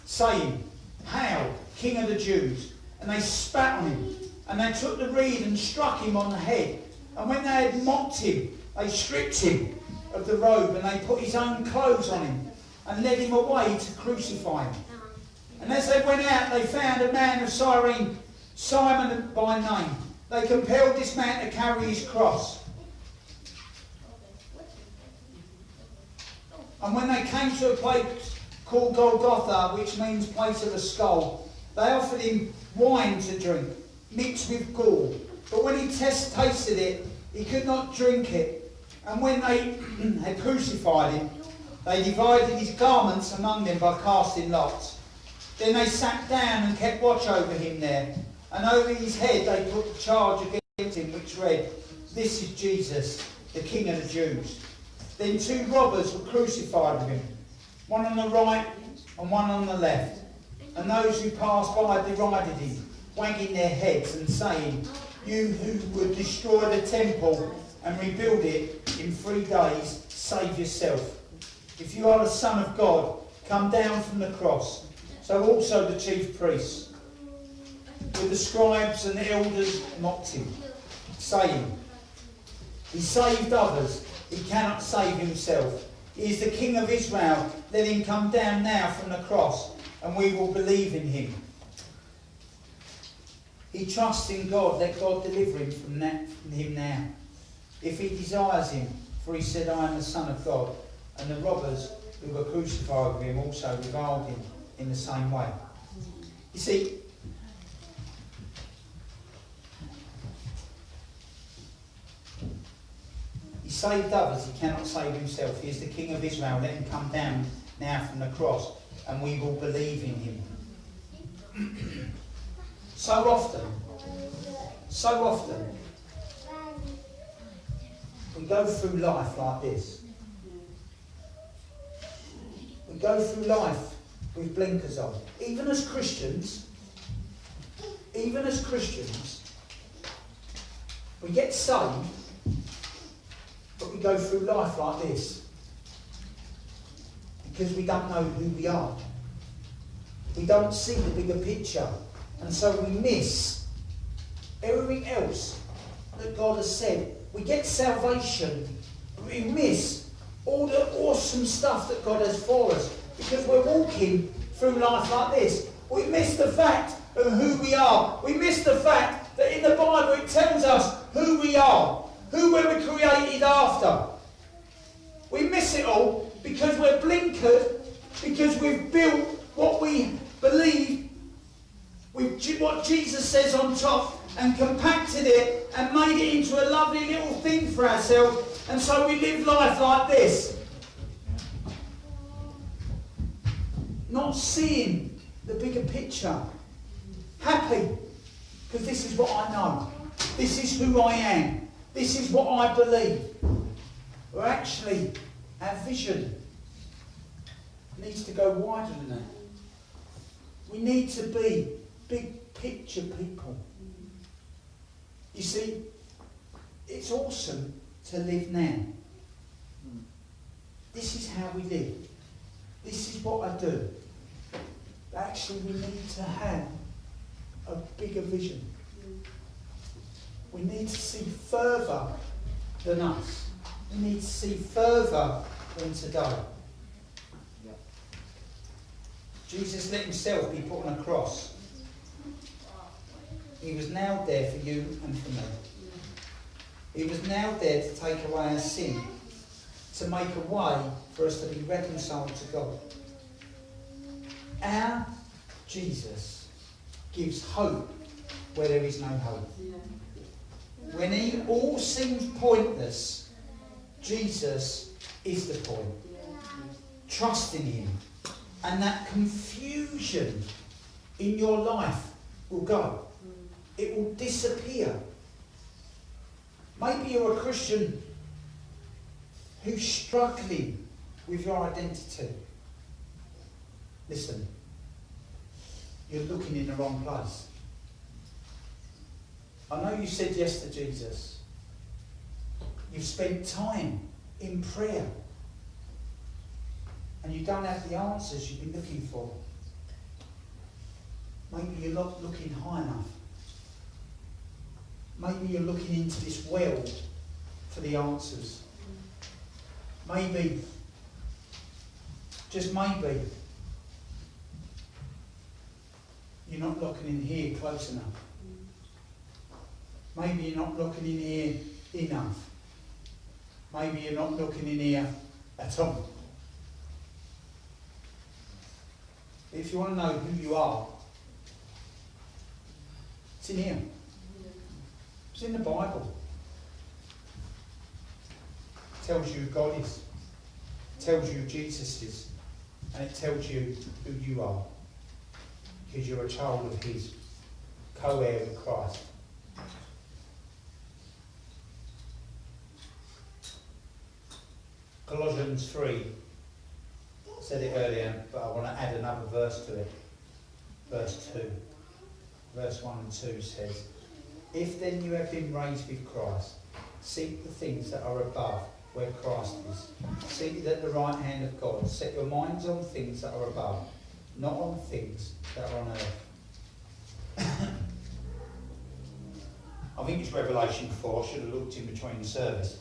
saying, Hail, King of the Jews! And they spat on him. And they took the reed and struck him on the head. And when they had mocked him, they stripped him of the robe, and they put his own clothes on him, and led him away to crucify him. And as they went out, they found a man of Cyrene, Simon by name. They compelled this man to carry his cross. And when they came to a place called Golgotha, which means place of a skull, they offered him wine to drink, mixed with gall. But when he tasted it, he could not drink it. And when they had crucified him, they divided his garments among them by casting lots. Then they sat down and kept watch over him there. And over his head they put the charge against him, which read, This is Jesus, the King of the Jews. Then two robbers were crucified with him, one on the right and one on the left. And those who passed by derided him, wagging their heads and saying, You who would destroy the temple and rebuild it in 3 days, save yourself. If you are the Son of God, come down from the cross. So also the chief priests, with the scribes and the elders, mocked him, saying, He saved others, he cannot save himself. He is the King of Israel. Let him come down now from the cross, and we will believe in him. He trusts in God. Let God deliver him from him now, if he desires him. For he said, I am the Son of God. And the robbers who were crucified with him also reviled him in the same way. You see, he saved others, he cannot save himself. He is the King of Israel. Let him come down now from the cross, and we will believe in him. So often, we go through life like this. We go through life with blinkers on. Even as Christians, we get saved, but we go through life like this because we don't know who we are. We don't see the bigger picture, and so we miss everything else that God has said. We get salvation, but we miss all the awesome stuff that God has for us because we're walking through life like this. We miss the fact of who we are. We miss the fact that in the Bible it tells us who we are, who we were created after. We miss it all because we're blinkered, because we've built what we believe with what Jesus says on top and compacted it and made it into a lovely little thing for ourselves, and so we live life like this, not seeing the bigger picture. Happy because this is what I know, this is who I am, this is what I believe. Or actually our vision needs to go wider than that. We need to be big picture people. You see, it's awesome to live now. This is how we live. This is what I do. But actually, we need to have a bigger vision. We need to see further than us. We need to see further than today. Jesus let himself be put on a cross. He was nailed there for you and for me. He was nailed there to take away our sin, to make a way for us to be reconciled to God. Our Jesus gives hope where there is no hope. When it all seems pointless, Jesus is the point. Trust in him, and that confusion in your life will go. It will disappear. Maybe you're a Christian who's struggling with your identity. Listen, you're looking in the wrong place. I know you said yes to Jesus. You've spent time in prayer. And you don't have the answers you've been looking for. Maybe you're not looking high enough. Maybe you're looking into this well for the answers. Maybe, just maybe, you're not looking in here close enough. Maybe you're not looking in here enough. Maybe you're not looking in here at all. If you want to know who you are, it's in here. It's in the Bible. It tells you who God is. It tells you who Jesus is. And it tells you who you are. Because you're a child of His, co-heir with Christ. Colossians 3, I said it earlier, but I want to add another verse to it. Verse 2. Verse 1 and 2 says, "If then you have been raised with Christ, seek the things that are above, where Christ is. Seek it at the right hand of God. Set your minds on things that are above, not on things that are on earth." I think it's Revelation 4. I should have looked in between the service.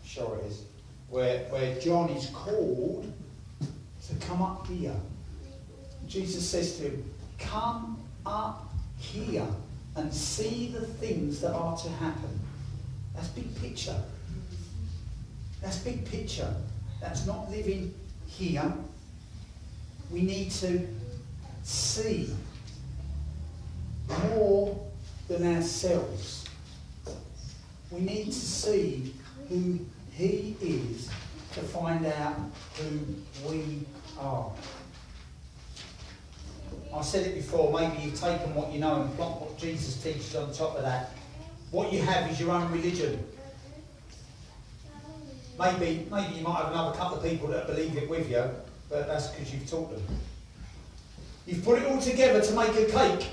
Sure it is. Where John is called to come up here. Jesus says to him, "Come up here and see the things that are to happen." That's big picture. That's big picture. That's not living here. We need to see more than ourselves. We need to see who He is to find out who we are. I said it before, maybe you've taken what you know and plonked what Jesus teaches on top of that. What you have is your own religion. Maybe you might have another couple of people that believe it with you, but that's because you've taught them. You've put it all together to make a cake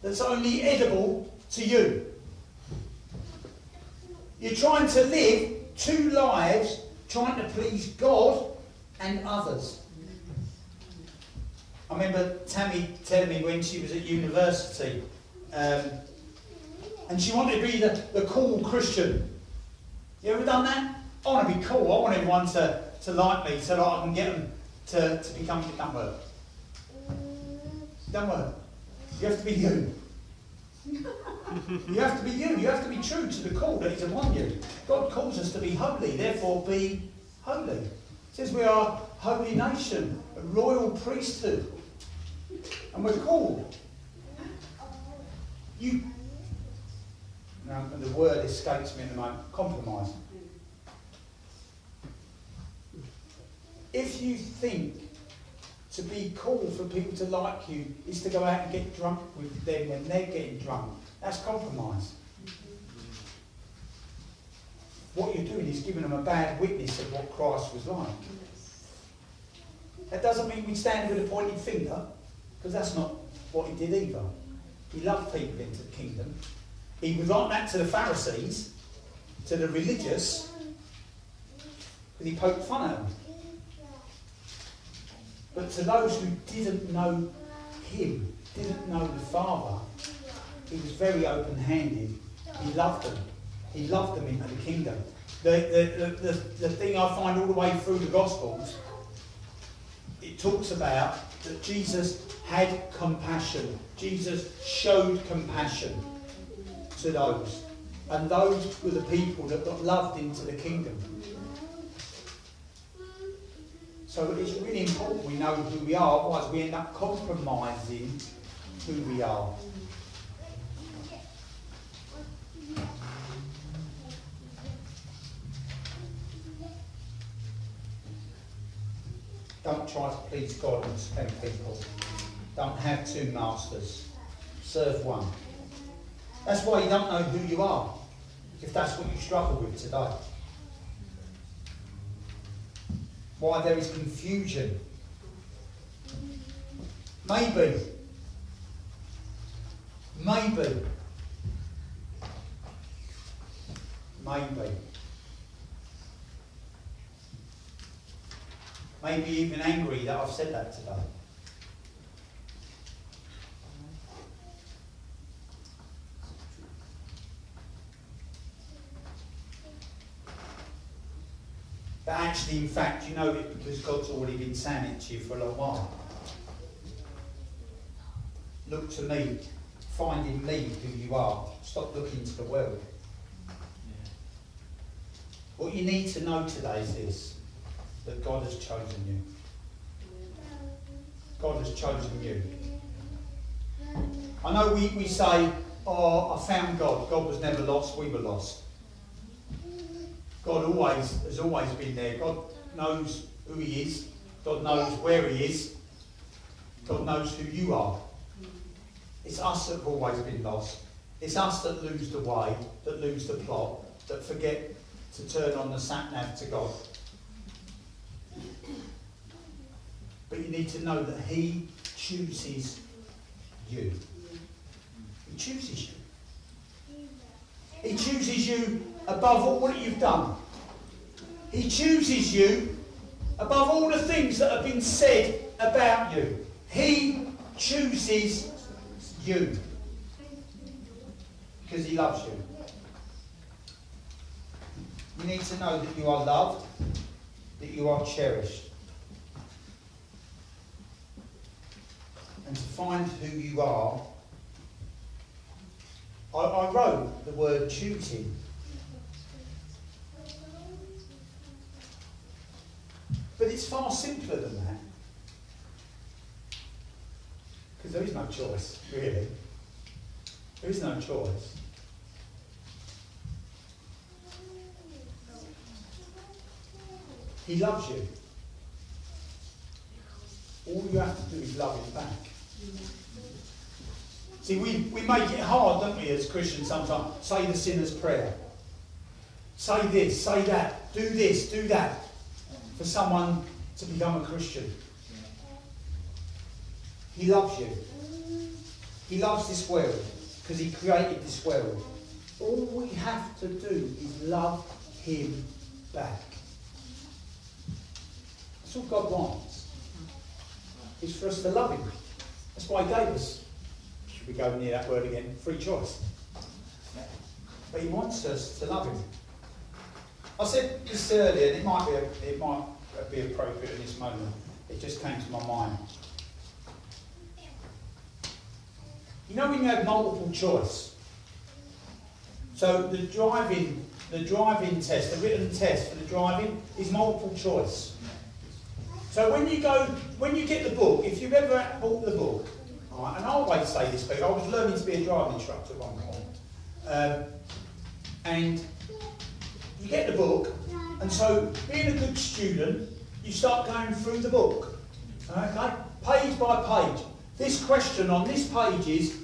that's only edible to you. You're trying to live two lives, trying to please God and others. I remember Tammy telling me when she was at university, and she wanted to be the cool Christian. You ever done that? I want to be cool. I want everyone to like me so that I can get them to become... It don't work. It don't work. You have to be you. You have to be you. You have to be true to the call that is upon you. God calls us to be holy, therefore be holy. It says we are a holy nation, a royal priesthood. And we're called. Now, the word escapes me at the moment. Compromise. If you think to be cool for people to like you is to go out and get drunk with them when they're getting drunk, that's compromise. What you're doing is giving them a bad witness of what Christ was like. That doesn't mean we stand with a pointed finger, because that's not what he did either. He loved people into the kingdom. He was like that to the Pharisees, to the religious, because he poked fun at them. But to those who didn't know him, didn't know the Father, he was very open-handed. He loved them. He loved them into the kingdom. The thing I find all the way through the Gospels, it talks about that Jesus had compassion. Jesus showed compassion to those. And those were the people that got loved into the kingdom. So it's really important we know who we are, otherwise we end up compromising who we are. Don't try to please God and spend people. Don't have two masters. Serve one. That's why you don't know who you are, if that's what you struggle with today. Why there is confusion. Maybe Maybe. Maybe even angry that I've said that today. But actually, in fact, you know it because God's already been saying it to you for a long while. Look to me, find in me who you are. Stop looking to the world. What you need to know today is this, that God has chosen you. God has chosen you. I know we say, oh, I found God. God was never lost, we were lost. God has always been there. God knows who he is. God knows where he is. God knows who you are. It's us that have always been lost. It's us that lose the way, that lose the plot, that forget to turn on the sat-nav to God. But you need to know that he chooses you. He chooses you. He chooses you above all what you've done. He chooses you above all the things that have been said about you. He chooses you because he loves you. You need to know that you are loved, that you are cherished. And to find who you are, I wrote the word choosing. But it's far simpler than that. Because there is no choice, really. There is no choice. He loves you. All you have to do is love him back. See, we make it hard, don't we, as Christians sometimes? Say the sinner's prayer. Say this, say that, do this, do that, for someone to become a Christian. He loves you. He loves this world because he created this world. All we have to do is love him back. That's all God wants. Is for us to love him. That's why he gave us, should we go near that word again, free choice. But he wants us to love him. I said this earlier, and it might be appropriate in this moment. It just came to my mind. You know when you have multiple choice? So the driving test, the written test for the driving is multiple choice. So when you get the book, if you've ever bought the book, right, and I always say this, but I was learning to be a driving instructor at one point, and you get the book, and so being a good student, you start going through the book, okay, page by page. This question on this page is,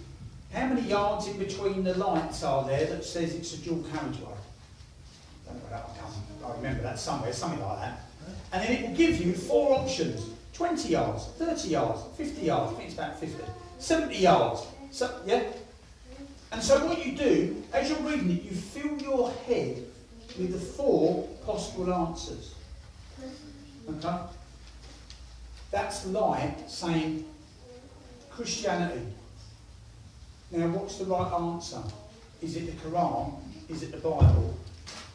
how many yards in between the lights are there that says it's a dual carriageway? I remember that somewhere, something like that. And then it will give you 4 options. 20 yards, 30 yards, 50 yards, I think it's about 50, 70 yards. So, yeah? And so what you do, as you're reading it, you fill your head with the 4 possible answers. Okay? That's like saying Christianity. Now, what's the right answer? Is it the Quran? Is it the Bible?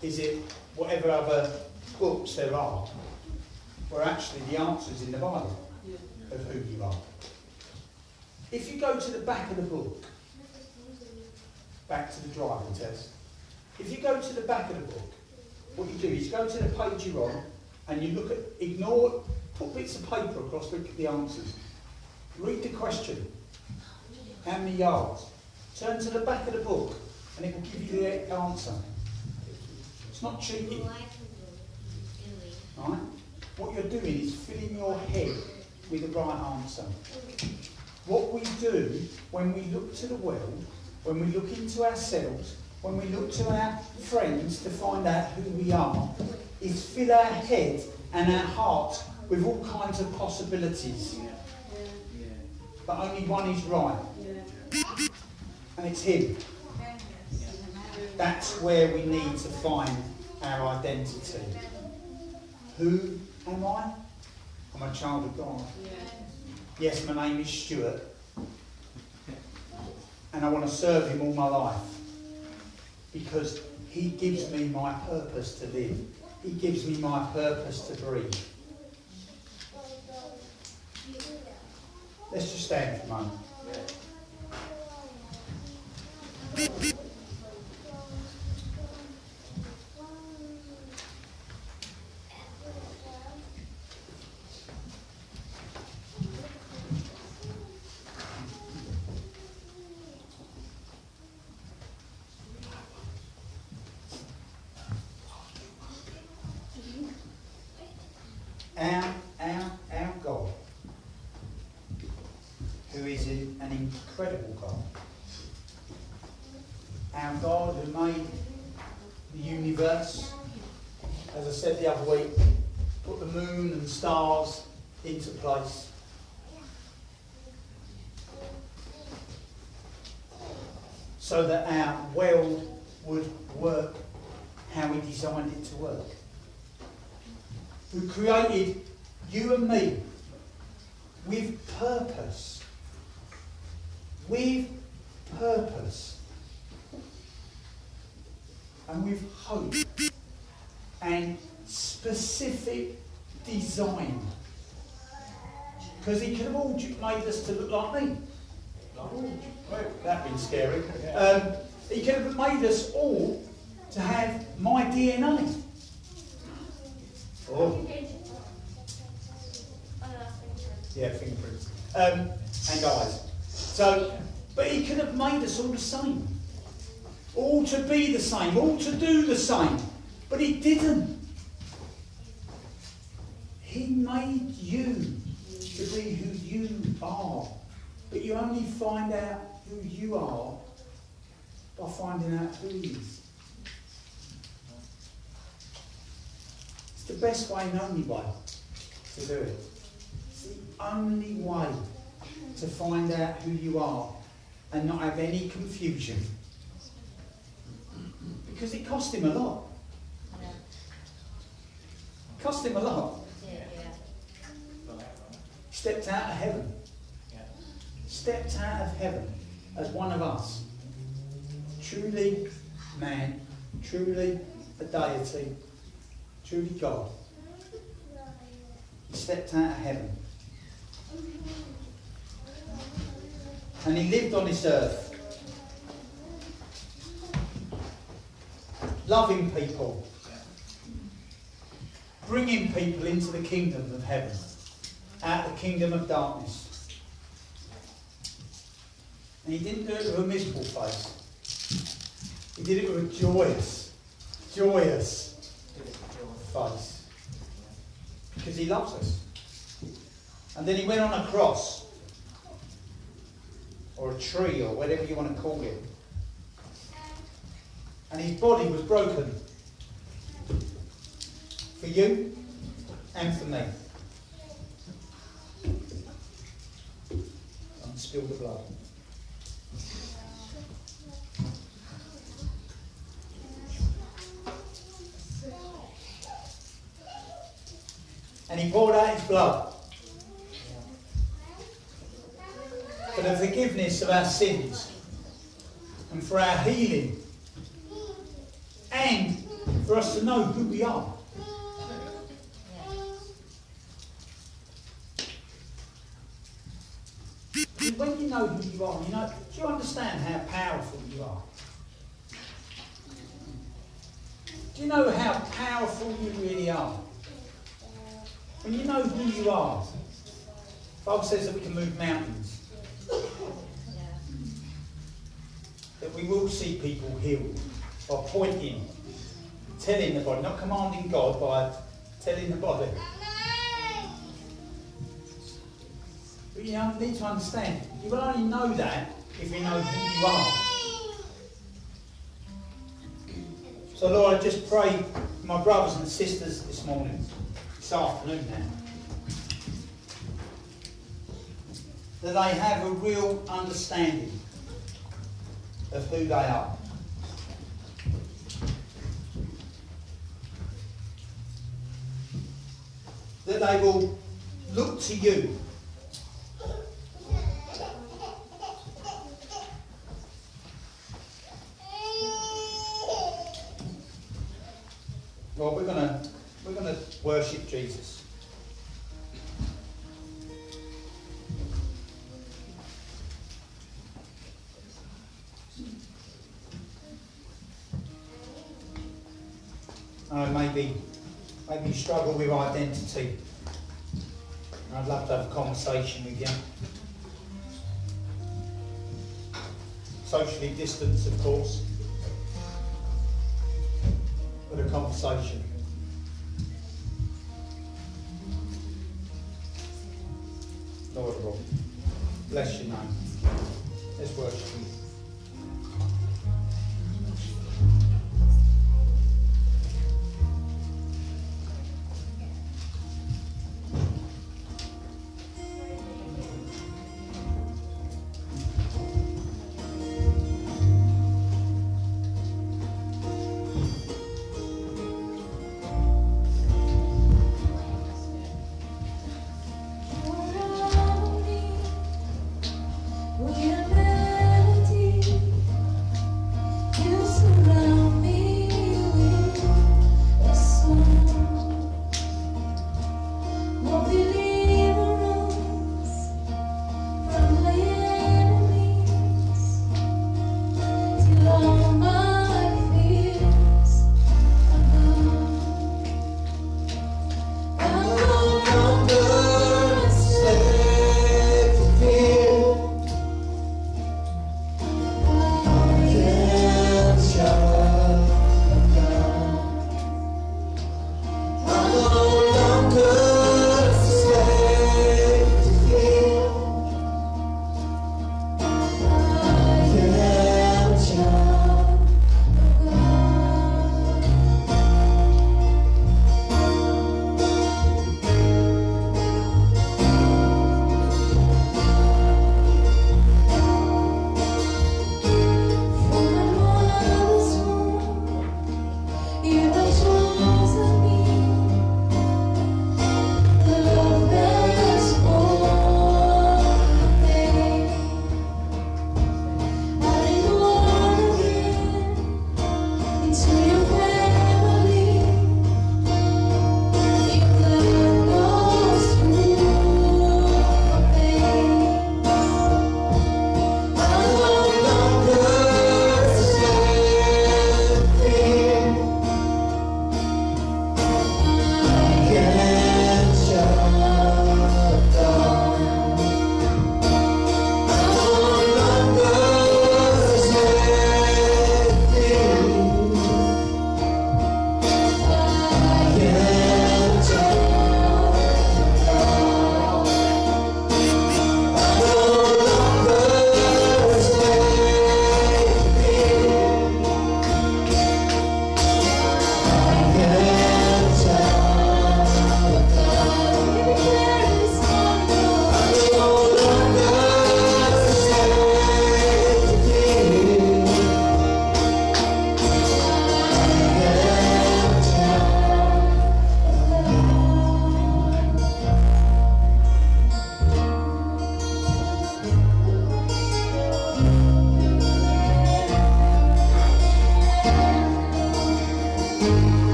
Is it whatever other books there are? Where actually the answer's in the Bible of who you are. If you go to the back of the book, back to the driving test, if you go to the back of the book, what you do is go to the page you're on and you look at, put bits of paper across, look at the answers. Read the question. How many yards? Turn to the back of the book and it will give you the answer. It's not cheating. Right? What you're doing is filling your head with the right answer. What we do when we look to the world, when we look into ourselves, when we look to our friends to find out who we are, is fill our head and our heart with all kinds of possibilities. But only one is right. And it's him. That's where we need to find our identity. Who am I? I'm a child of God. Yes, my name is Stuart. And I want to serve him all my life. Because he gives me my purpose to live. He gives me my purpose to breathe. Let's just stand for a moment. Our God, who is an incredible God. Our God who made the universe, as I said the other week, put the moon and stars into place. So that our world would work how he designed it to work. Who created you and me with purpose. With purpose. And with hope. And specific design. Because he could have all made us to look like me. That'd been scary. He could have made us all to have my DNA. Oh. Yeah, fingerprints. And eyes. So, but he could have made us all the same. All to be the same. All to do the same. But he didn't. He made you to be who you are. But you only find out who you are by finding out who he is. It's the best way and only way to do it. It's the only way to find out who you are and not have any confusion. Because it cost him a lot. Yeah. It cost him a lot. Yeah. He stepped out of heaven. Stepped out of heaven as one of us. Truly man, truly a deity, truly God. He stepped out of heaven. And he lived on this earth. Loving people. Bringing people into the kingdom of heaven. Out of the kingdom of darkness. And he didn't do it with a miserable face. He did it with a joyous face. Because he loves us. And then he went on a cross. Or a tree, or whatever you want to call it. And his body was broken. For you and for me. And spilled the blood. And he poured out his blood for the forgiveness of our sins and for our healing and for us to know who we are. When you know who you are, do you understand how powerful you are? Do you know how powerful you really are? When you know who you are, the Bible says that we can move mountains. That we will see people healed by pointing, telling the body, not commanding God, by telling the body. But you need to understand, you will only know that if you know who you are. So Lord, I just pray for my brothers and sisters this morning, this afternoon now, that they have a real understanding of who they are. That they will look to you. Well, we're gonna worship Jesus. Maybe you struggle with identity. I'd love to have a conversation with you. Socially distanced, of course, but a conversation. Lord, bless your name. Let's worship you. We are melody.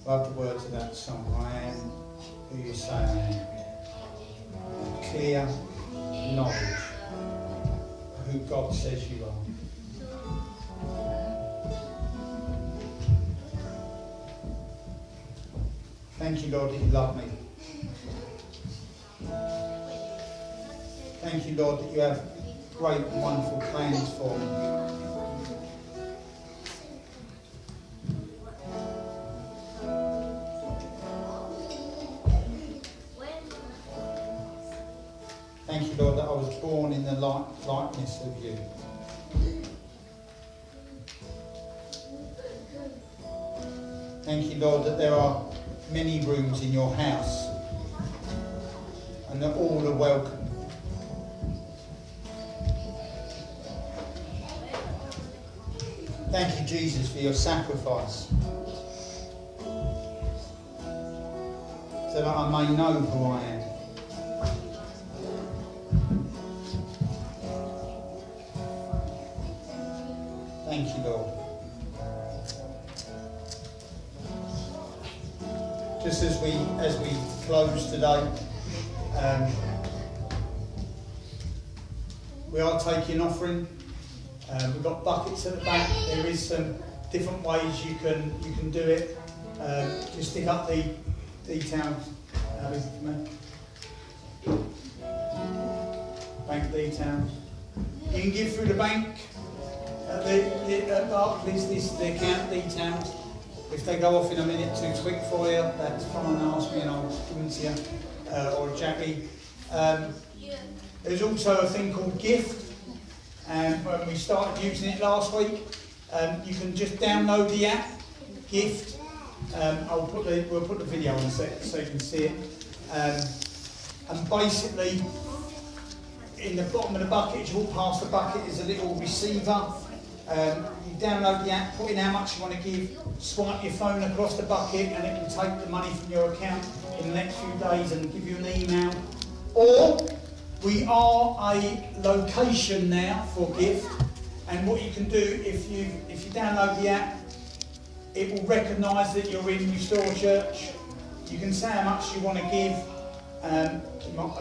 Love the words of that song. I am who you say I am. Clear knowledge of who God says you are. Thank you, Lord, that you love me. Thank you, Lord, that you have great and wonderful plans for me. Thank you, Lord, that I was born in the likeness of you. Thank you, Lord, that there are many rooms in your house and that all are welcome. Thank you, Jesus, for your sacrifice, so that I may know who I am. Thank you, Lord. Just as we close today, we are taking offering. We've got buckets at the back. There is some different ways you can do it. Just stick up the details. Bank details. You can give through the bank. At Barclays, this is the account details. If they go off in a minute too quick for you, that's fine. Ask me and I'll give them to you, or Jackie. There's also a thing called Gift. When we started using it last week, you can just download the app, Gift. We'll put the video on so you can see it. And basically, in the bottom of the bucket, as you walk past the bucket, is a little receiver. You download the app, put in how much you want to give, swipe your phone across the bucket, and it will take the money from your account in the next few days and give you an email. Or we are a location now for Gift, and what you can do if you download the app, it will recognise that you're in Restore Church. You can say how much you want to give. I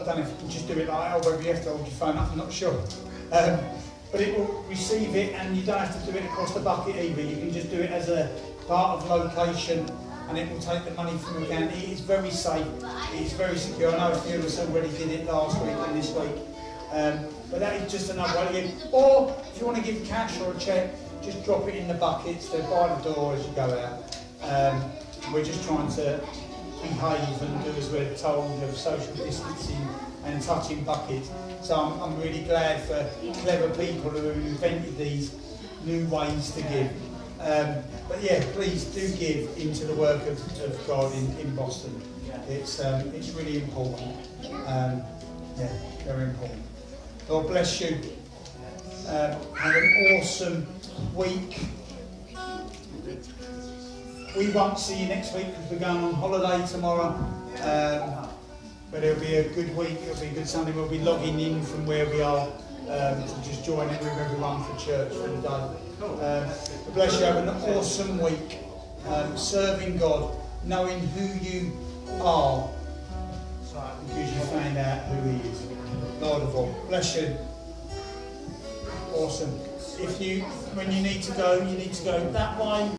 don't know if you can just do it like that, or whether you have to hold your phone up, I'm not sure. But it will receive it, and you don't have to do it across the bucket either. You can just do it as a part of location, and it will take the money from your account. It is very safe, it's very secure. I know a few of us already did it last week and this week. But that is just another way to give. Or if you want to give cash or a cheque, just drop it in the buckets. They're by the door as you go out. We're just trying to behave and do as we're told of social distancing and touching buckets. So I'm really glad for clever people who invented these new ways to give. But yeah, please do give into the work of God in Boston. It's really important. Yeah, very important. God bless you. Have an awesome week. We won't see you next week because we're going on holiday tomorrow. But it'll be a good week, it'll be a good Sunday. We'll be logging in from where we are to just join in with everyone for church for the day. God bless you, have an awesome week, serving God, knowing who you are, because you find out who He is. Lord of all. Bless you. Awesome. When you need to go that way.